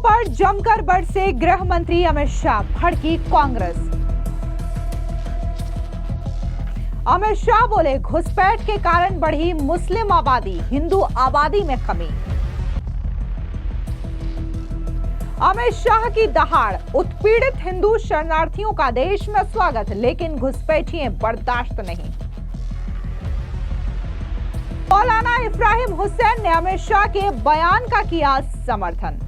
पर जमकर बरसे गृह मंत्री अमित शाह, भड़की कांग्रेस। अमित शाह बोले, घुसपैठ के कारण बढ़ी मुस्लिम आबादी, हिंदू आबादी में कमी। अमित शाह की दहाड़, उत्पीड़ित हिंदू शरणार्थियों का देश में स्वागत, लेकिन घुसपैठिए बर्दाश्त नहीं। मौलाना इब्राहिम हुसैन ने अमित शाह के बयान का किया समर्थन।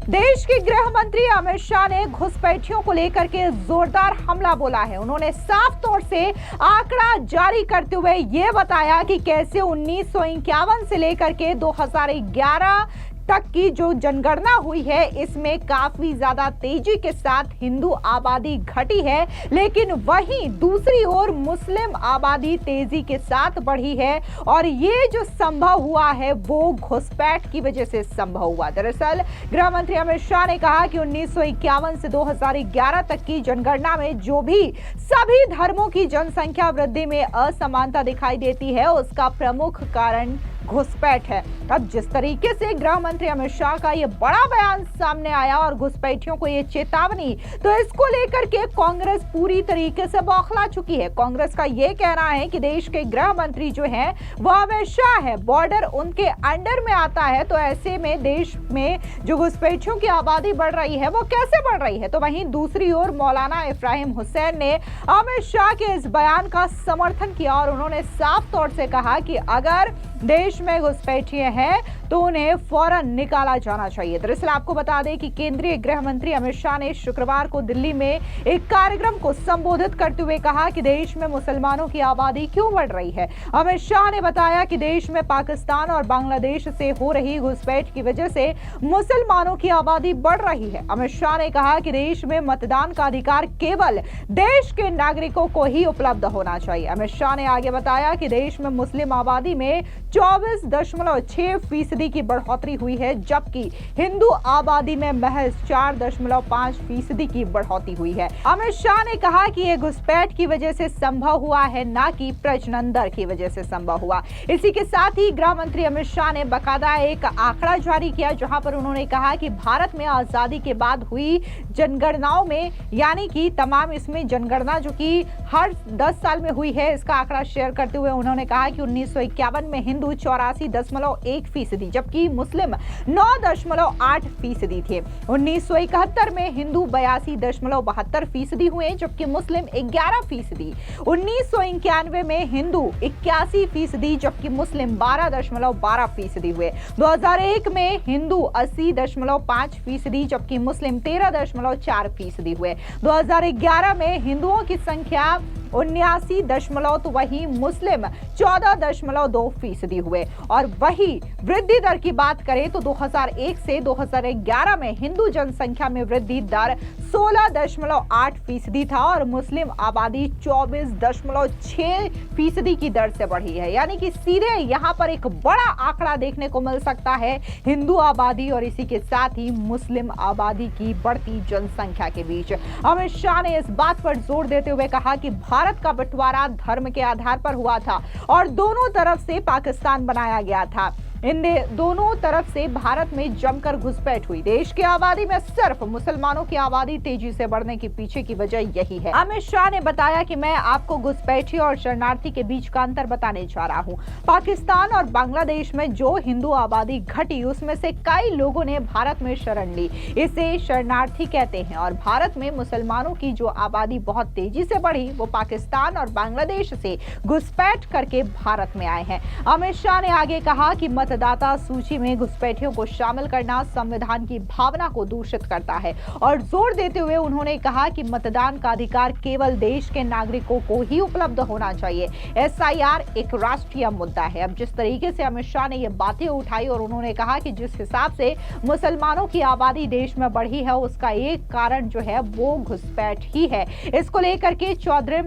देश के गृह मंत्री अमित शाह ने घुसपैठियों को लेकर के जोरदार हमला बोला है। उन्होंने साफ तौर से आंकड़ा जारी करते हुए यह बताया कि कैसे 1951 से लेकर के 2011 तक की जो जनगणना हुई है, इसमें काफी ज्यादा तेजी के साथ हिंदू आबादी घटी है, लेकिन वहीं दूसरी ओर मुस्लिम आबादी तेजी के साथ बढ़ी है। और ये जो संभव हुआ है वो घुसपैठ की वजह से संभव हुआ। दरअसल गृह मंत्री अमित शाह ने कहा कि 1951 से 2011 तक की जनगणना में जो भी सभी धर्मों की जनसंख्या वृद्धि में असमानता दिखाई देती है, उसका प्रमुख कारण घुसपैठ है। अब जिस तरीके से गृह मंत्री अमित शाह का ये बड़ा बयान सामने आया और घुसपैठियों को ये चेतावनी, तो इसको लेकर के कांग्रेस पूरी तरीके से बौखला चुकी है। कांग्रेस का ये कहना है कि देश के गृह मंत्री जो हैं वो अमित शाह है, बॉर्डर उनके अंडर में आता है, तो ऐसे में देश में जो घुसपैठियों की आबादी बढ़ रही है वो कैसे बढ़ रही है। तो वहीं दूसरी ओर मौलाना इब्राहिम हुसैन ने अमित शाह के इस बयान का समर्थन किया और उन्होंने साफ तौर से कहा कि अगर देश में घुसपैठिए हैं तो उन्हें फौरन निकाला जाना चाहिए। दरअसल आपको बता दें कि केंद्रीय गृह मंत्री अमित शाह ने शुक्रवार को दिल्ली में एक कार्यक्रम को संबोधित करते हुए कहा कि देश में मुसलमानों की आबादी क्यों बढ़ रही है। अमित शाह ने बताया कि देश में पाकिस्तान और बांग्लादेश से हो रही घुसपैठ की वजह से मुसलमानों की आबादी बढ़ रही है। अमित शाह ने कहा कि देश में मतदान का अधिकार केवल देश के नागरिकों को ही उपलब्ध होना चाहिए। अमित शाह ने आगे बताया कि देश में मुस्लिम आबादी में 24.6% की बढ़ोतरी हुई है, जबकि हिंदू आबादी में महज 4.5% की बढ़ोतरी हुई है। अमित शाह ने कहा कि यह घुसपैठ की वजह से संभव हुआ है, ना कि प्रजनन दर की वजह से संभव हुआ। इसी के साथ ही गृह मंत्री अमित शाह ने बाकायदा एक आंकड़ा जारी किया, जहां पर उन्होंने कहा कि भारत में आजादी के बाद हुई जनगणनाओं में, यानी कि तमाम इसमें जनगणना जो कि हर 10 साल में हुई है, इसका आंकड़ा शेयर करते हुए उन्होंने कहा कि 1951 में हिंदू 84.1%, जबकि मुस्लिम 9.8% थे। 1971 में हिंदू 82.72% हुए, जबकि मुस्लिम 11%। 1991 में हिंदू 81%, जबकि मुस्लिम 12.12% हुए। 2001 में हिंदू 80.5%, जबकि मुस्लिम 13.4% हुए। 2011 में हिंदुओं की संख्या 79 तो वही मुस्लिम 14.2% हुए। और वही वृद्धि दर की बात करें तो 2001 से 2011 में हिंदू जनसंख्या में वृद्धि दर 16.8% था और मुस्लिम आबादी 24.6% की दर से बढ़ी है। यानी कि सीधे यहाँ पर एक बड़ा आंकड़ा देखने को मिल सकता है हिंदू आबादी और इसी के साथ ही मुस्लिम आबादी की बढ़ती जनसंख्या के बीच। अमित शाह ने इस बात पर जोर देते हुए कहा कि भारत का बंटवारा धर्म के आधार पर हुआ था और दोनों तरफ से पाकिस्तान बनाया गया था। इन दोनों तरफ से भारत में जमकर घुसपैठ हुई। देश की आबादी में सिर्फ मुसलमानों की आबादी तेजी से बढ़ने के पीछे की वजह यही है। अमित शाह ने बताया कि मैं आपको घुसपैठी और शरणार्थी के बीच का अंतर बताने जा रहा हूं। पाकिस्तान और बांग्लादेश में जो हिंदू आबादी घटी, उसमें से कई लोगों ने भारत में शरण ली, इसे शरणार्थी कहते हैं। और भारत में मुसलमानों की जो आबादी बहुत तेजी से बढ़ी, वो पाकिस्तान और बांग्लादेश से घुसपैठ करके भारत में आए हैं। अमित शाह ने आगे कहा कि मतदाता सूची में घुसपैठियों को शामिल करना संविधान की भावना को दूषित करता है और जोर देते हुए उन्होंने कहा कि मतदान का अधिकार केवल देश के नागरिकों को ही उपलब्ध होना चाहिए। एसआईआर एक राष्ट्रीय मुद्दा है। अब जिस तरीके से अमित शाह ने ये बातें उठाई और उन्होंने कहा कि जिस हिसाब से मुसलमानों की आबादी देश में बढ़ी है, उसका एक कारण जो है वो घुसपैठ ही है। इसको लेकर के चौधरी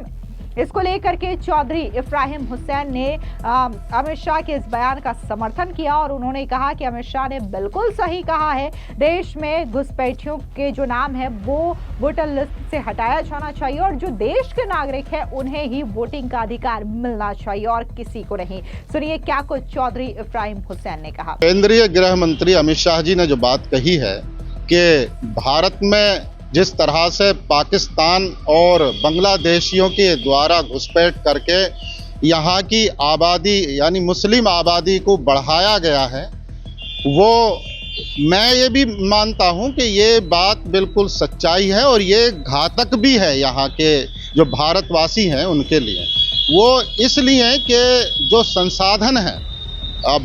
इसको लेकर के चौधरी इब्राहिम हुसैन ने अमित शाह के इस बयान का समर्थन किया और उन्होंने कहा कि अमित शाह ने बिल्कुल सही कहा है। देश में घुसपैठियों के जो नाम है वो वोटर लिस्ट से हटाया जाना चाहिए और जो देश के नागरिक है उन्हें ही वोटिंग का अधिकार मिलना चाहिए और किसी को नहीं। सुनिए क्या कुछ चौधरी इब्राहिम हुसैन ने कहा। केंद्रीय गृह मंत्री अमित शाह जी ने जो बात कही है कि भारत में जिस तरह से पाकिस्तान और बांग्लादेशियों के द्वारा घुसपैठ करके यहाँ की आबादी यानी मुस्लिम आबादी को बढ़ाया गया है, वो मैं ये भी मानता हूँ कि ये बात बिल्कुल सच्चाई है और ये घातक भी है यहाँ के जो भारतवासी हैं उनके लिए। वो इसलिए कि जो संसाधन हैं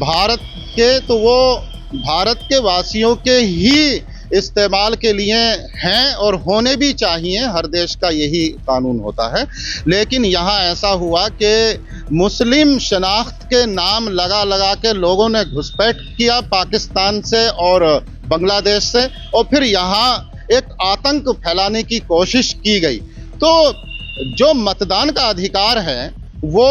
भारत के, तो वो भारत के वासियों के ही इस्तेमाल के लिए हैं और होने भी चाहिए। हर देश का यही कानून होता है। लेकिन यहाँ ऐसा हुआ कि मुस्लिम शनाख्त के नाम लगा लगा के लोगों ने घुसपैठ किया पाकिस्तान से और बांग्लादेश से, और फिर यहाँ एक आतंक फैलाने की कोशिश की गई। तो जो मतदान का अधिकार है वो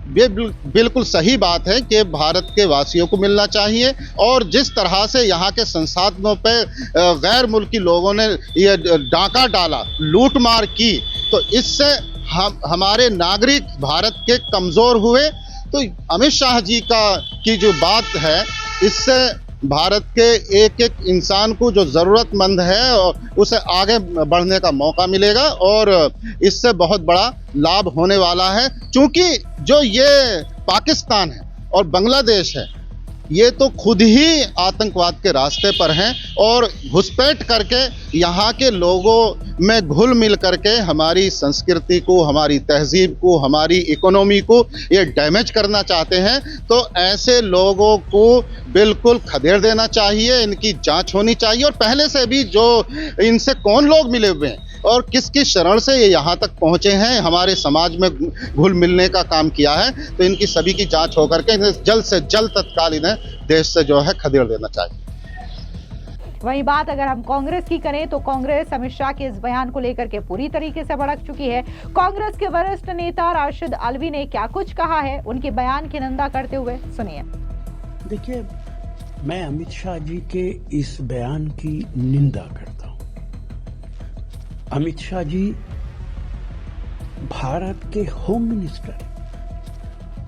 बिल्कुल सही बात है कि भारत के वासियों को मिलना चाहिए, और जिस तरह से यहाँ के संसाधनों पे गैर मुल्की लोगों ने ये डाका डाला, लूटमार की, तो इससे हमारे नागरिक भारत के कमज़ोर हुए। तो अमित शाह जी की जो बात है, इससे भारत के एक एक इंसान को जो ज़रूरतमंद है उसे आगे बढ़ने का मौका मिलेगा और इससे बहुत बड़ा लाभ होने वाला है। क्योंकि जो ये पाकिस्तान है और बांग्लादेश है, ये तो खुद ही आतंकवाद के रास्ते पर हैं और घुसपैठ करके यहाँ के लोगों में घुल मिल करके हमारी संस्कृति को, हमारी तहजीब को, हमारी इकोनॉमी को ये डैमेज करना चाहते हैं। तो ऐसे लोगों को बिल्कुल खदेड़ देना चाहिए, इनकी जांच होनी चाहिए। और पहले से भी जो इनसे कौन लोग मिले हुए हैं और किसकी शरण से ये यहाँ तक पहुँचे हैं, हमारे समाज में घुल मिलने का काम किया है, तो इनकी सभी की जांच होकर के जल्द से जल्द तत्काल इन्हें देश से जो है खदेड़ देना चाहिए। वही बात अगर हम कांग्रेस की करें तो कांग्रेस अमित शाह के इस बयान को लेकर के पूरी तरीके से भड़क चुकी है। कांग्रेस के वरिष्ठ नेता राशिद अलवी ने क्या कुछ कहा है उनके बयान की निंदा करते हुए, सुनिए। देखिए, मैं अमित शाह जी के इस बयान की निंदा करता हूं। अमित शाह जी भारत के होम मिनिस्टर,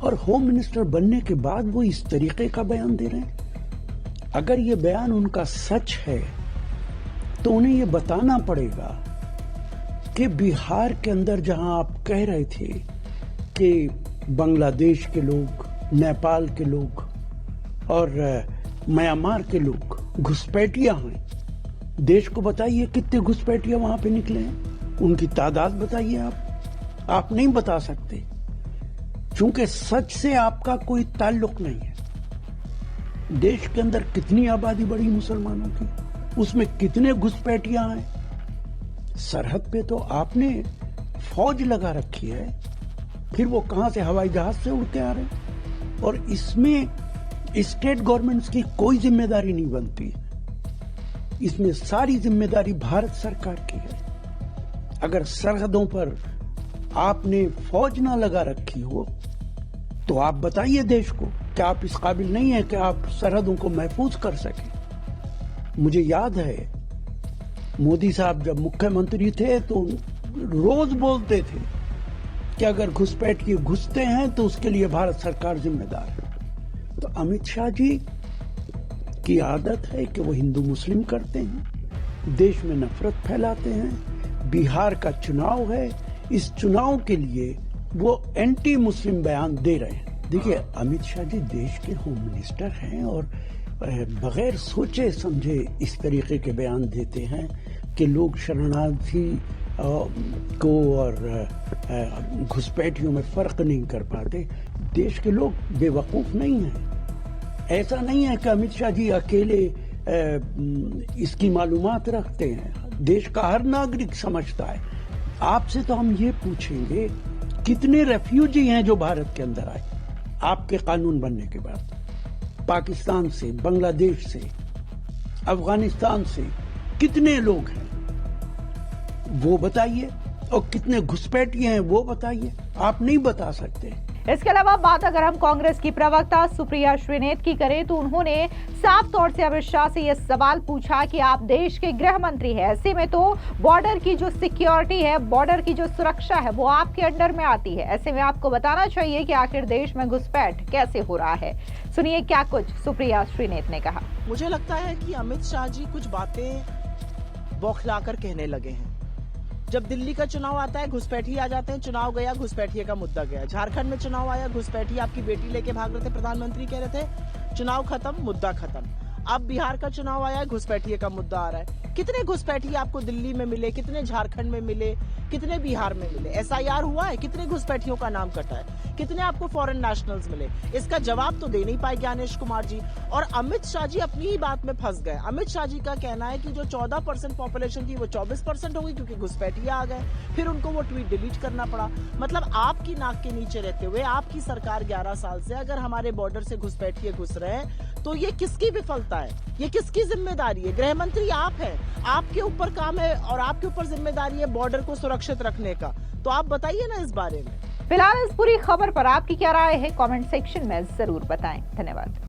और होम मिनिस्टर बनने के बाद वो इस तरीके का बयान दे रहे हैं। अगर ये बयान उनका सच है तो उन्हें ये बताना पड़ेगा कि बिहार के अंदर जहां आप कह रहे थे कि बांग्लादेश के लोग, नेपाल के लोग और म्यांमार के लोग घुसपैठिया हैं, देश को बताइए कितने घुसपैठिया वहां पे निकले हैं, उनकी तादाद बताइए। आप नहीं बता सकते क्योंकि सच से आपका कोई ताल्लुक नहीं है। देश के अंदर कितनी आबादी बढ़ी मुसलमानों की, उसमें कितने घुसपैठिया हैं। सरहद पे तो आपने फौज लगा रखी है, फिर वो कहां से हवाई जहाज से उड़ के आ रहे हैं, और इसमें स्टेट गवर्नमेंट्स की कोई जिम्मेदारी नहीं बनती। इसमें सारी जिम्मेदारी भारत सरकार की है। अगर सरहदों पर आपने फौज ना लगा रखी हो तो आप बताइए देश को कि आप इस काबिल नहीं है कि आप सरहदों को महफूज कर सके। मुझे याद है मोदी साहब जब मुख्यमंत्री थे तो रोज बोलते थे कि अगर घुसपैठिए घुसते हैं तो उसके लिए भारत सरकार जिम्मेदार है। तो अमित शाह जी की आदत है कि वो हिंदू मुस्लिम करते हैं, देश में नफरत फैलाते हैं। बिहार का चुनाव है, इस चुनाव के लिए वो एंटी मुस्लिम बयान दे रहे हैं। देखिए, अमित शाह जी देश के होम मिनिस्टर हैं और बगैर सोचे समझे इस तरीके के बयान देते हैं कि लोग शरणार्थी को और घुसपैठियों में फर्क नहीं कर पाते। देश के लोग बेवकूफ नहीं हैं। ऐसा नहीं है कि अमित शाह जी अकेले इसकी मालूमात रखते हैं। देश का हर नागरिक समझता है। आपसे तो हम ये पूछेंगे कितने रेफ्यूजी हैं जो भारत के अंदर आए आपके कानून बनने के बाद, पाकिस्तान से, बांग्लादेश से, अफगानिस्तान से कितने लोग हैं वो बताइए। और कितने घुसपैठिए हैं वो बताइए, आप नहीं बता सकते। इसके अलावा बात अगर हम कांग्रेस की प्रवक्ता सुप्रिया श्रीनेत की करें तो उन्होंने साफ तौर से अमित शाह से यह सवाल पूछा कि आप देश के गृह मंत्री हैं, ऐसे में तो बॉर्डर की जो सिक्योरिटी है, बॉर्डर की जो सुरक्षा है वो आपके अंडर में आती है। ऐसे में आपको बताना चाहिए कि आखिर देश में घुसपैठ कैसे हो रहा है। सुनिए क्या कुछ सुप्रिया श्रीनेत ने कहा। मुझे लगता है कि अमित शाह जी कुछ बातें बौखलाकर कहने लगे हैं। जब दिल्ली का चुनाव आता है घुसपैठी आ जाते हैं, चुनाव गया घुसपैठिए का मुद्दा गया। झारखंड में चुनाव आया, घुसपैठी आपकी बेटी लेके भाग रहे थे, प्रधानमंत्री कह रहे थे चुनाव खत्म, मुद्दा खत्म। अब बिहार का चुनाव आया, घुसपैठिए का मुद्दा आ रहा है। कितने घुसपैठिए आपको दिल्ली में मिले, कितने झारखंड में मिले, कितने बिहार में मिले? SIR हुआ है, कितने घुसपैठियों का नाम कटा है, कितने आपको फॉरेन नेशनल्स मिले? इसका जवाब तो दे नहीं पाए ज्ञानेश कुमार जी। और अमित शाह जी अपनी ही बात में फंस गए। अमित शाह जी का कहना है कि जो 14% पॉपुलेशन थी वो 24% हो गई क्योंकि घुसपैठिए आ गए, फिर उनको वो ट्वीट डिलीट करना पड़ा। मतलब आपकी नाक के नीचे रहते हुए आपकी सरकार 11 साल से अगर हमारे बॉर्डर से घुसपैठिए घुस रहे हैं तो ये किसकी विफलता है, ये किसकी जिम्मेदारी है? गृह मंत्री आप हैं, आपके ऊपर काम है और आपके ऊपर जिम्मेदारी है बॉर्डर को सुरक्षित रखने का। तो आप बताइए ना इस बारे में। फिलहाल इस पूरी खबर पर आपकी क्या राय है, कमेंट सेक्शन में जरूर बताएं। धन्यवाद।